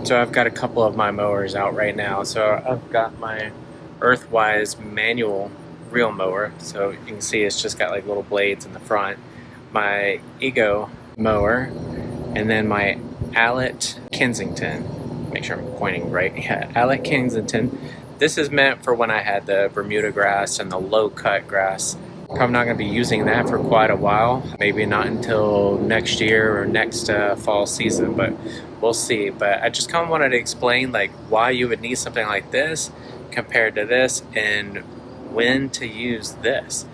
So I've got a couple of my mowers out right now. So I've got my Earthwise manual reel mower. So you can see it's just got like little blades in the front. My Ego mower, and then my Allet Kensington. Make sure I'm pointing right. Yeah, Allet Kensington. This is meant for when I had the Bermuda grass and the low cut grass. Probably not going to be using that for quite a while. Maybe not until next year or next fall season, but we'll see. But I just kind of wanted to explain like why you would need something like this compared to this and when to use this.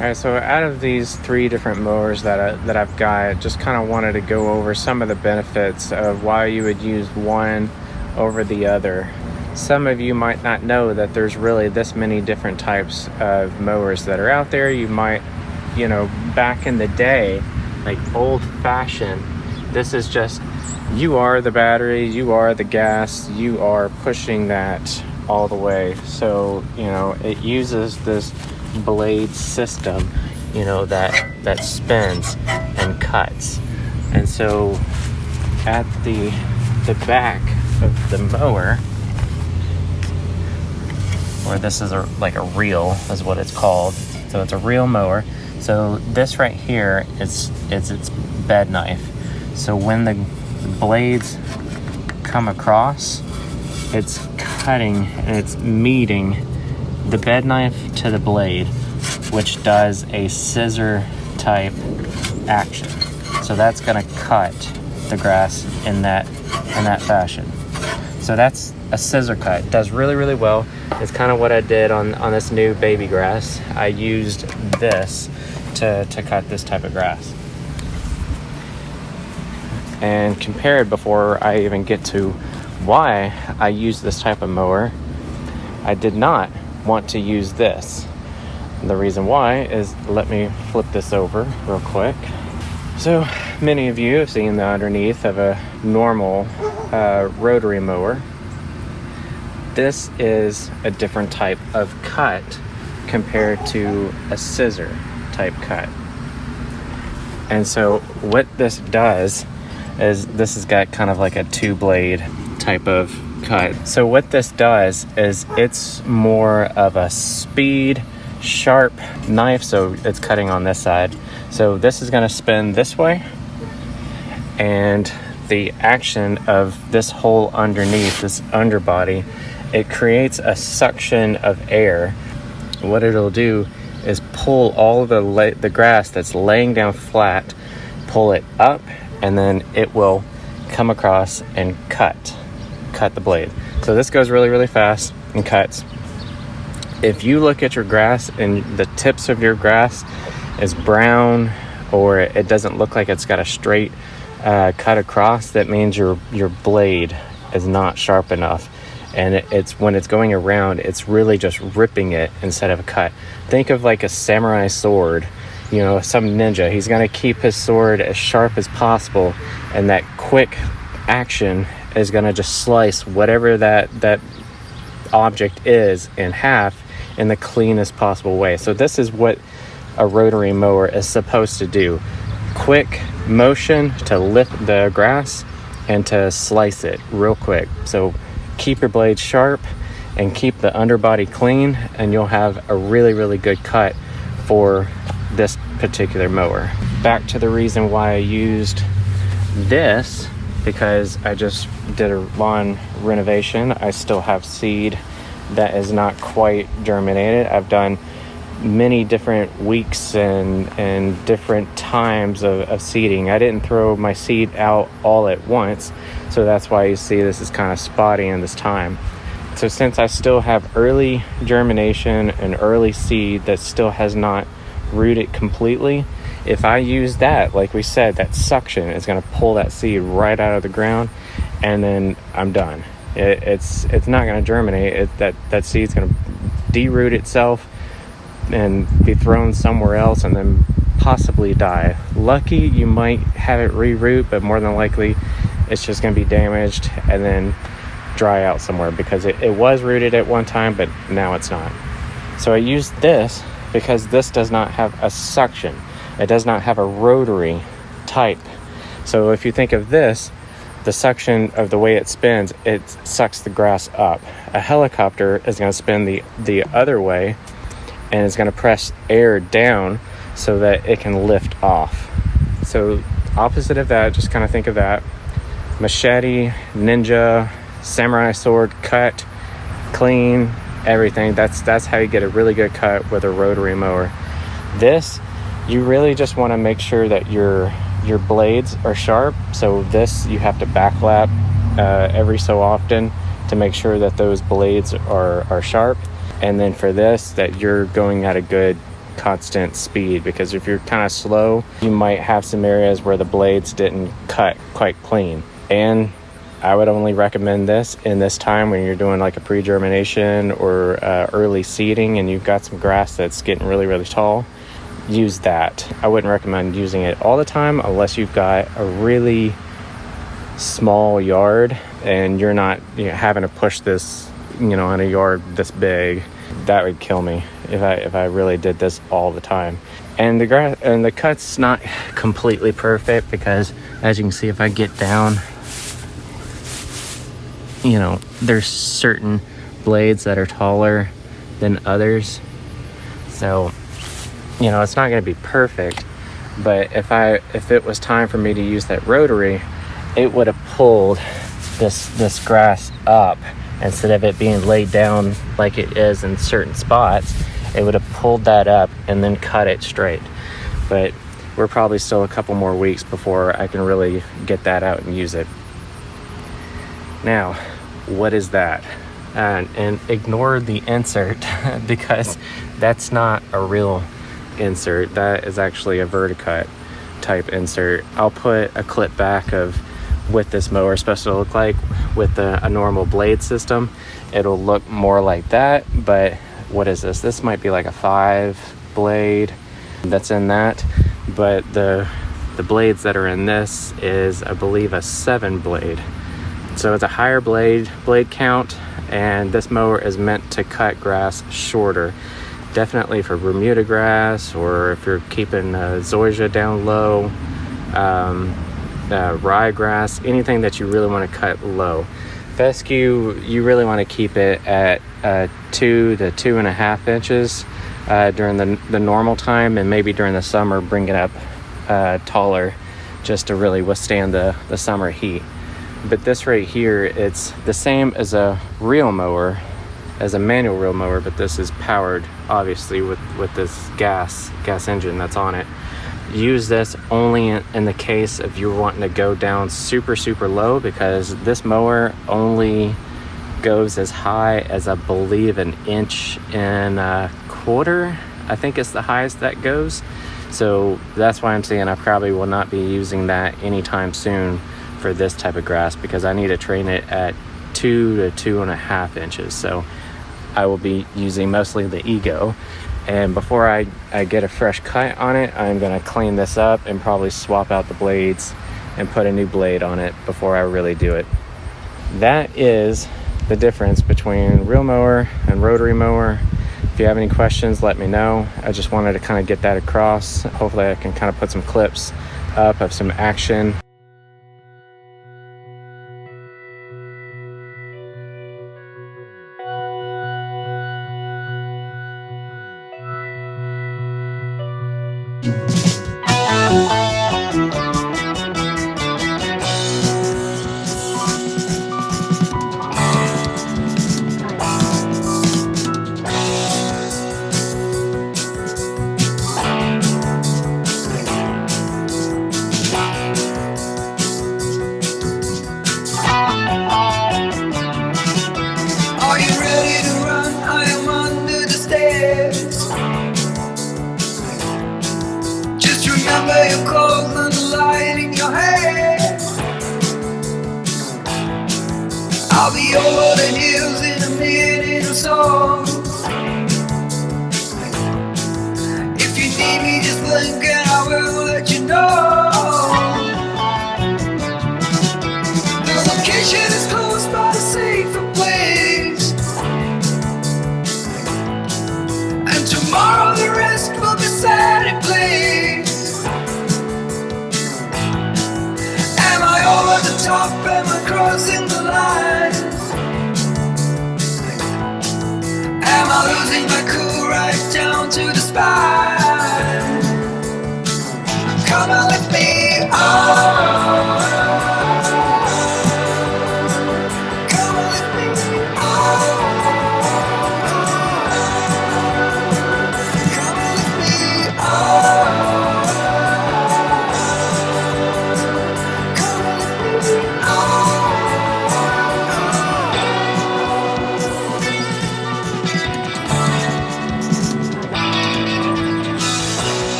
Alright, so out of these 3 different mowers that I've got, just kind of wanted to go over some of the benefits of why you would use one over the other. Some of you might not know that there's really this many different types of mowers that are out there. You might, you know, back in the day, like old-fashioned, this is just, you are the battery, you are the gas, you are pushing that all the way. So, you know, it uses this blade system, you know, that spins and cuts. And so at the back of the mower, or this is like a reel is what it's called. So it's a reel mower. So this right here is its bed knife. So when the blades come across, it's cutting and it's meeting the bed knife to the blade, which does a scissor type action. So that's gonna cut the grass in that fashion. So that's a scissor cut. It does really, really well. It's kind of what I did on this new baby grass. I used this to cut this type of grass. And compared, before I even get to why I use this type of mower, I did not want to use this. And the reason why is, let me flip this over real quick. So many of you have seen the underneath of a normal rotary mower. This is a different type of cut compared to a scissor type cut. And so what this does is, this has got kind of like a 2-blade type of cut. So what this does is, it's more of a speed, sharp knife. So it's cutting on this side. So this is going to spin this way, and the action of this hole underneath, this underbody, it creates a suction of air. What it'll do is pull all the grass that's laying down flat, pull it up, and then it will come across and cut the blade. So this goes really, really fast and cuts. If you look at your grass and the tips of your grass is brown, or it doesn't look like it's got a straight cut across, that means your blade is not sharp enough. And it's when it's going around, it's really just ripping it instead of a cut. Think of like a samurai sword, you know, some ninja. He's going to keep his sword as sharp as possible, and that quick action is going to just slice whatever that object is in half in the cleanest possible way. So this is what a rotary mower is supposed to do. Quick motion to lift the grass and to slice it real quick. So keep your blade sharp and keep the underbody clean, and you'll have a really, really good cut for this particular mower. Back to the reason why I used this, because I just did a lawn renovation. I still have seed that is not quite germinated. I've done many different weeks and different times of seeding. I didn't throw my seed out all at once, so that's why you see this is kind of spotty in this time. So since I still have early germination and early seed that still has not rooted completely, if I use that, like we said, that suction is going to pull that seed right out of the ground, and then I'm done. It's not going to germinate. That seed's going to deroot itself and be thrown somewhere else, and then possibly die. Lucky you might have it reroot, but more than likely it's just going to be damaged and then dry out somewhere, because it was rooted at one time, but now it's not. So I used this because this does not have a suction. It does not have a rotary type. So if you think of this, the suction of the way it spins, it sucks the grass up. A helicopter is going to spin the other way, and it's going to press air down so that it can lift off. So opposite of that, just kind of think of that. Machete, ninja, samurai sword, cut, clean, everything. That's how you get a really good cut with a rotary mower. This, you really just want to make sure that your blades are sharp. So this, you have to backlap every so often to make sure that those blades are sharp. And then for this, that you're going at a good constant speed, because if you're kind of slow, you might have some areas where the blades didn't cut quite clean. And I would only recommend this in this time when you're doing like a pre-germination or early seeding and you've got some grass that's getting really, really tall. Use that. I wouldn't recommend using it all the time unless you've got a really small yard and you're not having to push this in a yard this big. That would kill me if I really did this all the time. And the grass and the cut's not completely perfect, because as you can see, if I get down, there's certain blades that are taller than others. So it's not going to be perfect, but if it was time for me to use that rotary, it would have pulled this grass up. Instead of it being laid down like it is in certain spots, it would have pulled that up and then cut it straight. But we're probably still a couple more weeks before I can really get that out and use it. Now, what is that? And ignore the insert because that's not a real insert. That is actually a verticut type insert. I'll put a clip back of what this mower is supposed to look like with a normal blade system. It'll look more like that, but what is this? This might be like a 5 blade that's in that, but the blades that are in this is, I believe, a 7 blade. So it's a higher blade count, and this mower is meant to cut grass shorter. Definitely for Bermuda grass, or if you're keeping zoysia down low, ryegrass, anything that you really want to cut low. Fescue, you really want to keep it at 2 to 2.5 inches during the normal time, and maybe during the summer bring it up taller just to really withstand the summer heat. But this right here, it's the same as a reel mower, as a manual reel mower, but this is powered obviously with this gas engine that's on it. Use this only in the case if you're wanting to go down super low, because this mower only goes as high as, I believe, 1.25 inches. I think it's the highest that goes. So that's why I'm saying I probably will not be using that anytime soon for this type of grass, because I need to train it at 2 to 2.5 inches. So I will be using mostly the Ego. And before I get a fresh cut on it, I'm going to clean this up and probably swap out the blades and put a new blade on it before I really do it. That is the difference between reel mower and rotary mower. If you have any questions, let me know. I just wanted to kind of get that across. Hopefully I can kind of put some clips up of some action. Your cold and the light in your hair. I'll be over the hills in a minute or so. If you need me, just blink and I will let you know. The location is close by, a safer place, and tomorrow the rest will be set in place. top, am I crossing the lines? Am I losing my cool right down to the spine? Come on, lift me up. Come on, lift me up. Come on, lift me up. Come on, lift me up.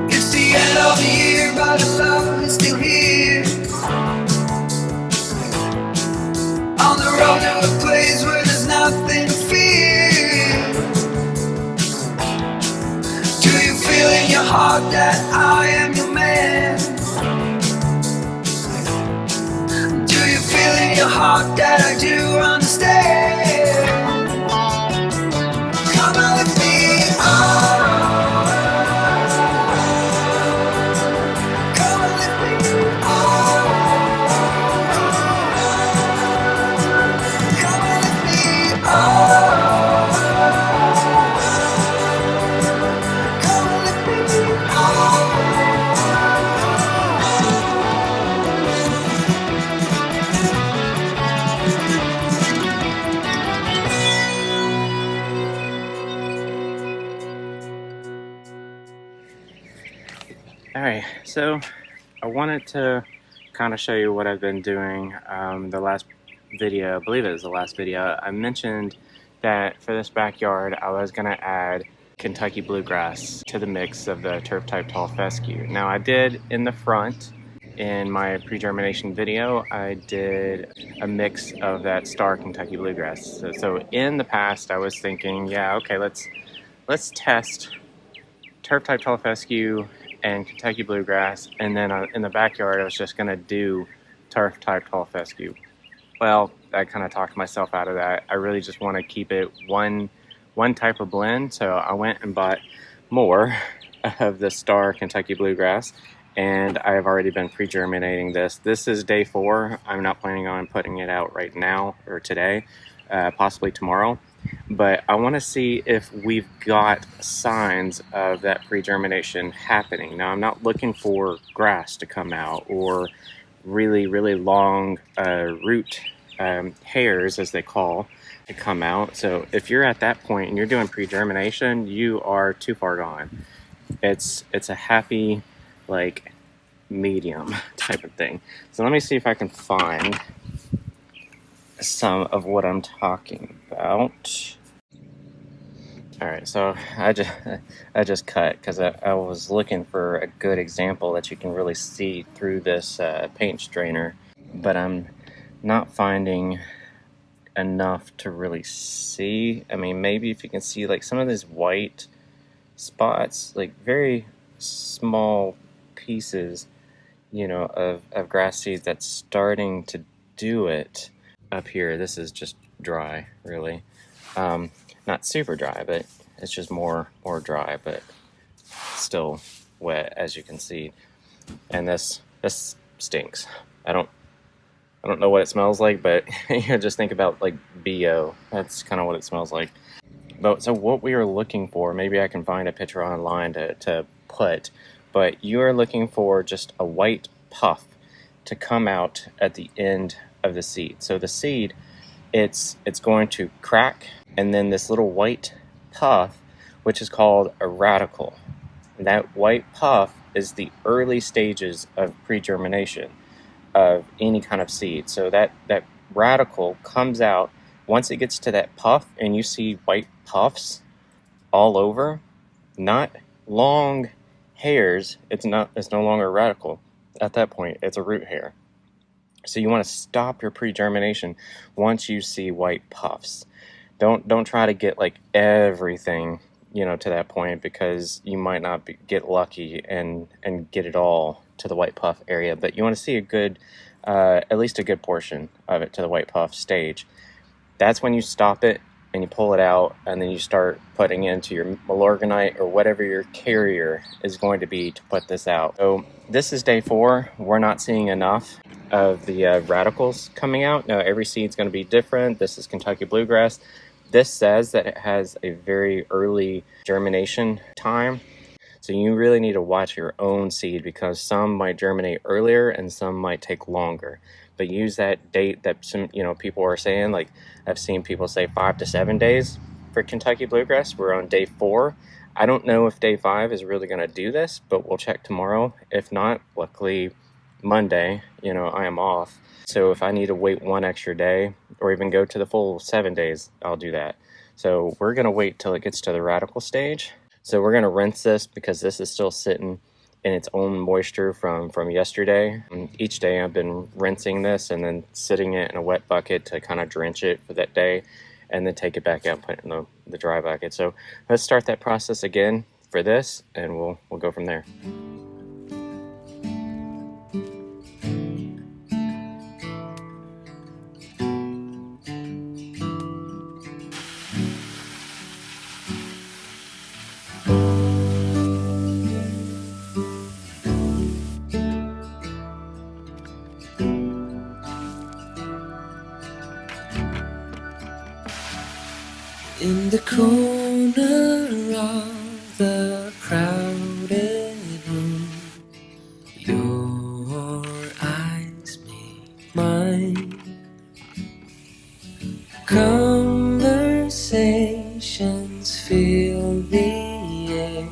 It's the end of the year, but the love is still here. On the road to a place where there's nothing to fear. Do you feel in your heart that I am your man? Do you feel in your heart that I do understand? Come on, lift me up. Come on, lift me up. Come on, lift me up. Come on, lift me up. Alright, so I wanted to kind of show you what I've been doing. The last video, I believe it was the last video, I mentioned that for this backyard I was going to add Kentucky bluegrass to the mix of the turf type tall fescue. Now I did in the front, in my pre-germination video, I did a mix of that star Kentucky bluegrass. So in the past I was thinking, yeah, okay, let's test turf type tall fescue and Kentucky bluegrass, and then in the backyard I was just going to do turf type tall fescue. Well, I kind of talked myself out of that. I really just want to keep it one type of blend, so I went and bought more of the star Kentucky bluegrass, and I have already been pre-germinating this. This is day 4. I'm not planning on putting it out right now or today, possibly tomorrow. But I want to see if we've got signs of that pre-germination happening. Now, I'm not looking for grass to come out or really, really long root hairs, as they call, to come out. So if you're at that point and you're doing pre-germination, you are too far gone. It's a happy, like, medium type of thing. So let me see if I can find some of what I'm talking about. All right, so I just cut because I was looking for a good example that you can really see through this paint strainer, but I'm not finding enough to really see. I mean, maybe if you can see like some of these white spots, like very small pieces, you know, of grass seed that's starting to do it. Up here, this is just dry, really. Not super dry, but it's just more dry, but still wet, as you can see. And this stinks. I don't know what it smells like, but you just think about like BO. That's kind of what it smells like. But so what we are looking for, maybe I can find a picture online to put, but you are looking for just a white puff to come out at the end of the seed. So the seed, it's going to crack, and then this little white puff, which is called a radicle. And that white puff is the early stages of pre-germination of any kind of seed. So that radicle comes out once it gets to that puff, and you see white puffs all over, not long hairs. It's no longer a radicle. At that point, it's a root hair. So you want to stop your pre-germination once you see white puffs. Don't try to get like everything, you know, to that point, because you might not get lucky and get it all to the white puff area. But you want to see a good, at least a good portion of it to the white puff stage. That's when you stop it and you pull it out, and then you start putting into your Milorganite or whatever your carrier is going to be to put this out. So this is day 4. We're not seeing enough of the radicles coming out. Now every seed's going to be different. This is Kentucky Bluegrass. This says that it has a very early germination time. So you really need to watch your own seed, because some might germinate earlier and some might take longer. But use that date that some people are saying. Like, I've seen people say 5 to 7 days for Kentucky Bluegrass. We're on day 4. I don't know if day 5 is really going to do this, but we'll check tomorrow. If not, luckily Monday, I am off. So if I need to wait 1 extra day or even go to the full 7 days, I'll do that. So we're going to wait till it gets to the radical stage. So we're going to rinse this, because this is still sitting in its own moisture from yesterday. And each day I've been rinsing this and then sitting it in a wet bucket to kind of drench it for that day, and then take it back out and put it in the dry bucket. So let's start that process again for this, and we'll go from there. In the corner of the crowded room, your eyes meet mine. Conversations fill the air,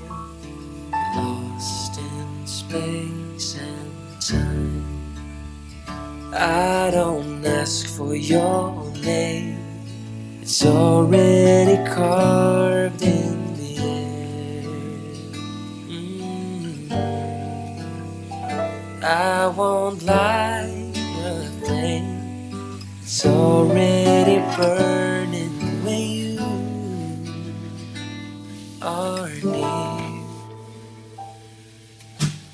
lost in space and time. I don't ask for your name, it's already carved in the air. I won't light a flame, it's already burning when you are near.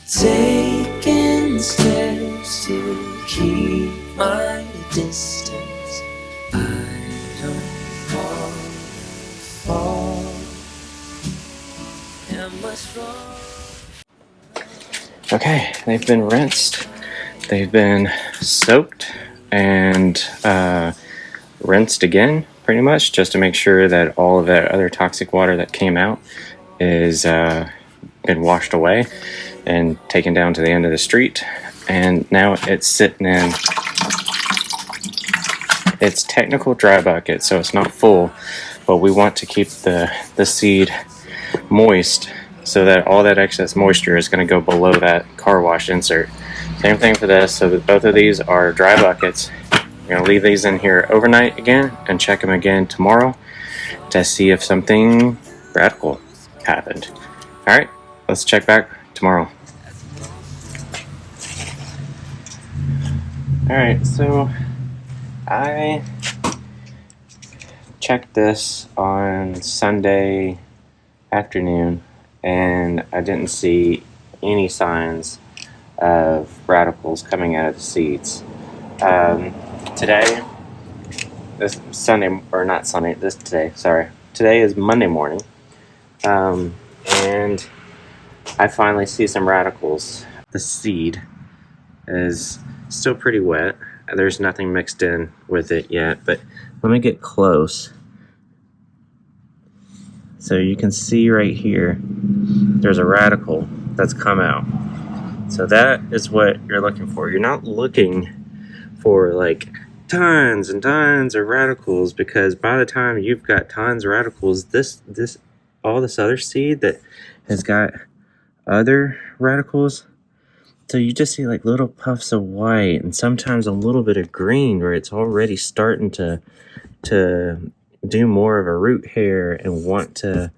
Taking steps to keep my distance, I don't fall. Am I strong? Okay, they've been rinsed, they've been soaked, and rinsed again, pretty much, just to make sure that all of that other toxic water that came out is been washed away and taken down to the end of the street. And now it's sitting in its technical dry bucket, so it's not full, but we want to keep the seed moist, so that all that excess moisture is going to go below that car wash insert. Same thing for this. So that both of these are dry buckets. We're going to leave these in here overnight again and check them again tomorrow to see if something radical happened. All right, let's check back tomorrow. All right, so I checked this on Sunday afternoon, and I didn't see any signs of radicals coming out of the seeds. Today is Monday morning, and I finally see some radicals. The seed is still pretty wet. There's nothing mixed in with it yet, but let me get close. So you can see right here, there's a radical that's come out. So that is what you're looking for. You're not looking for like tons and tons of radicals, because by the time you've got tons of radicals, all this other seed that has got other radicals, so you just see like little puffs of white and sometimes a little bit of green, where it's already starting to do more of a root hair and want to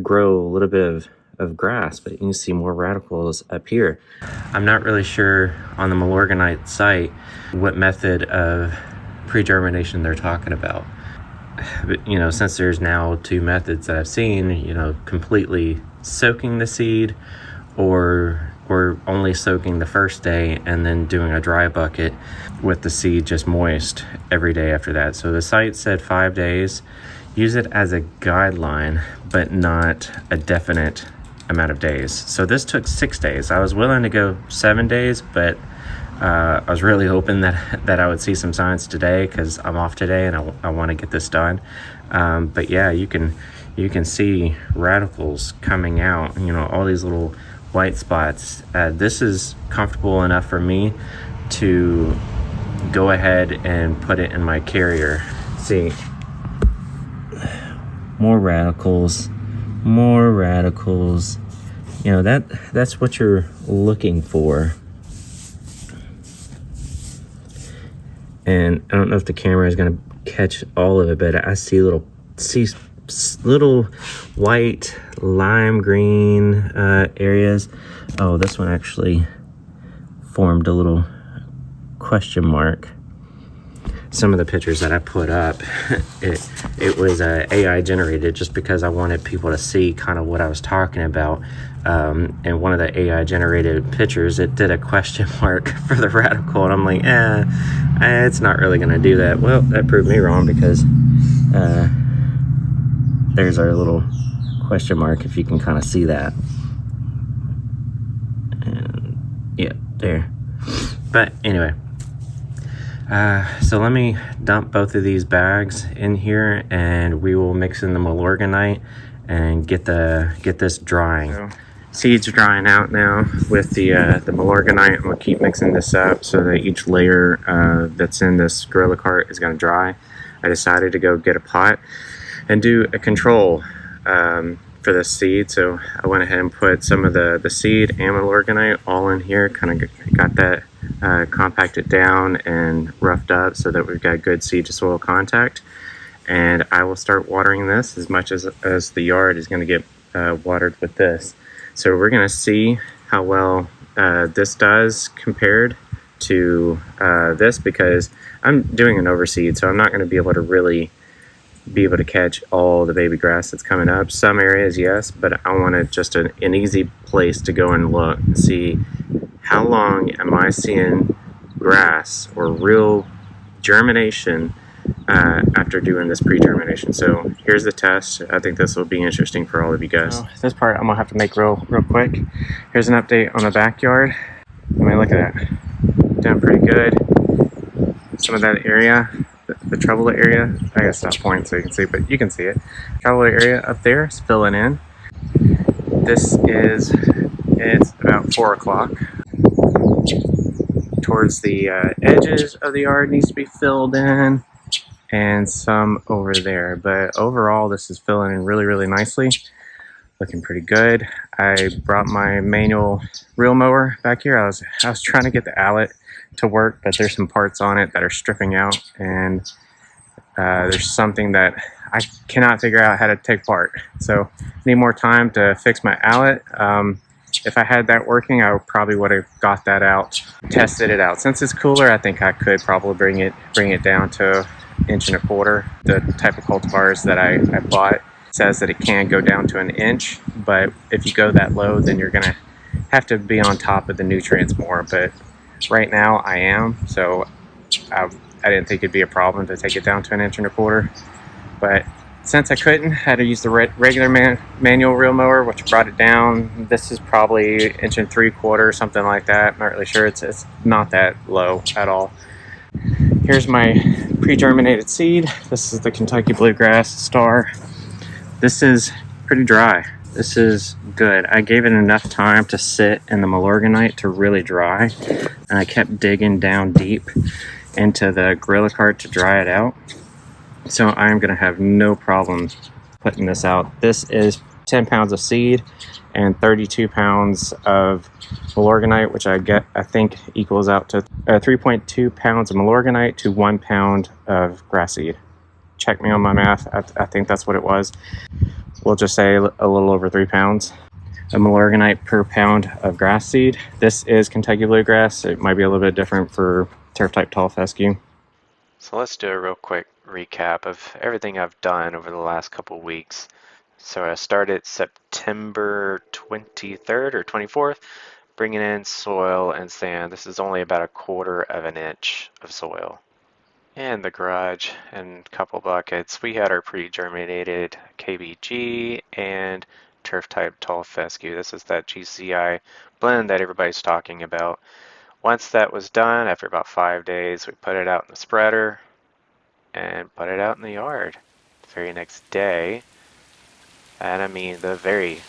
grow a little bit of grass. But you can see more radicals up here. I'm not really sure on the Milorganite site what method of pre-germination they're talking about. But since there's now 2 methods that I've seen, completely soaking the seed, or only soaking the first day and then doing a dry bucket with the seed just moist every day after that. So the site said 5 days. use it as a guideline, but not a definite amount of days. So this took 6 days. I was willing to go 7 days, but I was really hoping that I would see some signs today, because I'm off today and I want to get this done. But yeah, you can see radicles coming out, you know, all these little white spots. This is comfortable enough for me to go ahead and put it in my carrier. See, more radicles. You know, that's what you're looking for. And I don't know if the camera is going to catch all of it, but I see little white lime green areas. Oh, this one actually formed a little question mark. Some of the pictures that I put up, it was AI generated, just because I wanted people to see kind of what I was talking about. And one of the AI generated pictures, it did a question mark for the radical, and I'm like, it's not really going to do that. Well, that proved me wrong, because there's our little question mark, if you can kind of see that. And yeah, there. But anyway, so let me dump both of these bags in here, and we will mix in the Milorganite and get this drying. So, seeds drying out now with the Milorganite. I'm gonna keep mixing this up so that each layer that's in this Gorilla Cart is gonna dry. I decided to go get a pot and do a control for this seed. So I went ahead and put some of the seed and Milorganite all in here, kind of got that compacted down and roughed up so that we've got good seed to soil contact. And I will start watering this as much as the yard is going to get watered with this. So we're going to see how well this does compared to this, because I'm doing an overseed, so I'm not going to be able to really catch all the baby grass that's coming up. Some areas, yes, but I wanted just an easy place to go and look and see how long am I seeing grass or real germination after doing this pre-germination. So here's the test. I think this will be interesting for all of you guys. So this part I'm gonna have to make real quick. Here's an update on the backyard. I mean, look at that. Doing pretty good. Some of that area, the trouble area, I gotta stop pointing so you can see, but you can see it. Trouble area up there is filling in. It's about 4 o'clock. Towards the edges of the yard needs to be filled in, and some over there. But overall, this is filling in really nicely. Looking pretty good. I brought my manual reel mower back here. I was trying to get the Allet to work, but there's some parts on it that are stripping out, and there's something that I cannot figure out how to take apart. So need more time to fix my Allet. If I had that working, I probably would have got that out, tested it out. Since it's cooler, I think I could probably bring it down to 1.25 inches. The type of cultivars that I bought says that it can go down to 1 inch, but if you go that low, then you're gonna have to be on top of the nutrients more. But right now I am, so I didn't think it'd be a problem to take it down to 1.25 inches. But since I couldn't, I had to use the regular manual reel mower, which brought it down. This is probably 1.75 inches, something like that. I'm not really sure. It's not that low at all. Here's my pre-germinated seed. This is the Kentucky Bluegrass Star. This is pretty dry. This is good. I gave it enough time to sit in the Milorganite to really dry, and I kept digging down deep into the Gorilla Cart to dry it out. So I'm going to have no problem putting this out. This is 10 pounds of seed and 32 pounds of Milorganite, which I think equals out to 3.2 pounds of Milorganite to 1 pound of grass seed. Check me on my math. I think that's what it was. We'll just say a little over 3 pounds of Milorganite per pound of grass seed. This is Kentucky Bluegrass. It might be a little bit different for turf type tall fescue. So let's do a real quick recap of everything I've done over the last couple weeks. So I started September 23rd or 24th, bringing in soil and sand. This is only about 1/4 of an inch of soil. in the garage and a couple buckets. We had our pre-germinated KBG and turf type tall fescue. This is that GCI blend that everybody's talking about. Once that was done, after about 5 days, we put it out in the spreader and put it out in the yard. The very next day, and I mean the very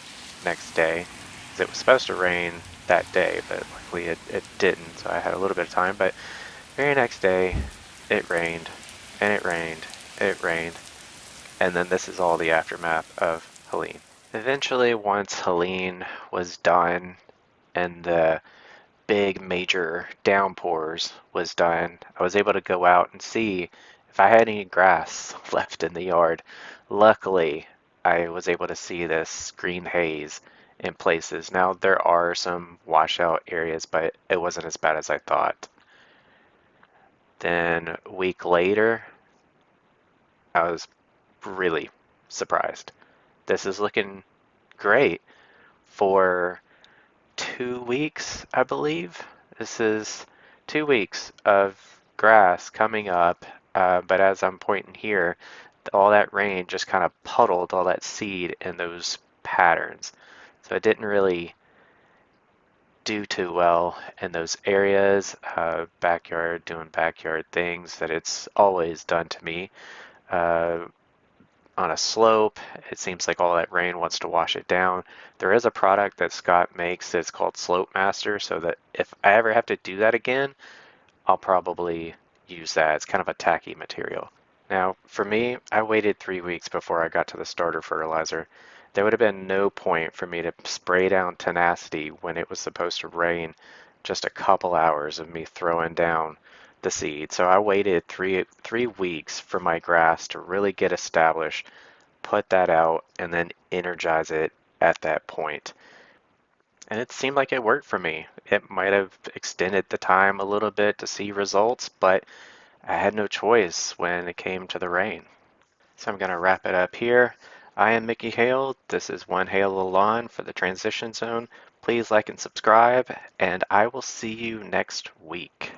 next day, 'cause it was supposed to rain that day, but luckily it didn't, so I had a little bit of time. But very next day, it rained, and it rained, it rained, and then this is all the aftermath of Helene. Eventually, once Helene was done and the big major downpours was done, I was able to go out and see if I had any grass left in the yard. Luckily, I was able to see this green haze in places. Now, there are some washout areas, but it wasn't as bad as I thought. Then a week later, I was really surprised. This is looking great for 2 weeks, I believe. This is 2 weeks of grass coming up, but as I'm pointing here, all that rain just kind of puddled all that seed in those patterns. So it didn't really do too well in those areas, backyard, doing backyard things that it's always done to me. Uh, on a slope, it seems like all that rain wants to wash it down. There is a product that Scott makes that's called Slope Master, so that if I ever have to do that again, I'll probably use that. It's kind of a tacky material. Now, for me, I waited 3 weeks before I got to the starter fertilizer. There would have been no point for me to spray down tenacity when it was supposed to rain just a couple hours of me throwing down the seed. So I waited three weeks for my grass to really get established, put that out, and then energize it at that point. And it seemed like it worked for me. It might have extended the time a little bit to see results, but I had no choice when it came to the rain. So I'm going to wrap it up here. I am Mickey Hale. This is One Hale Lawn for the Transition Zone. Please like and subscribe, and I will see you next week.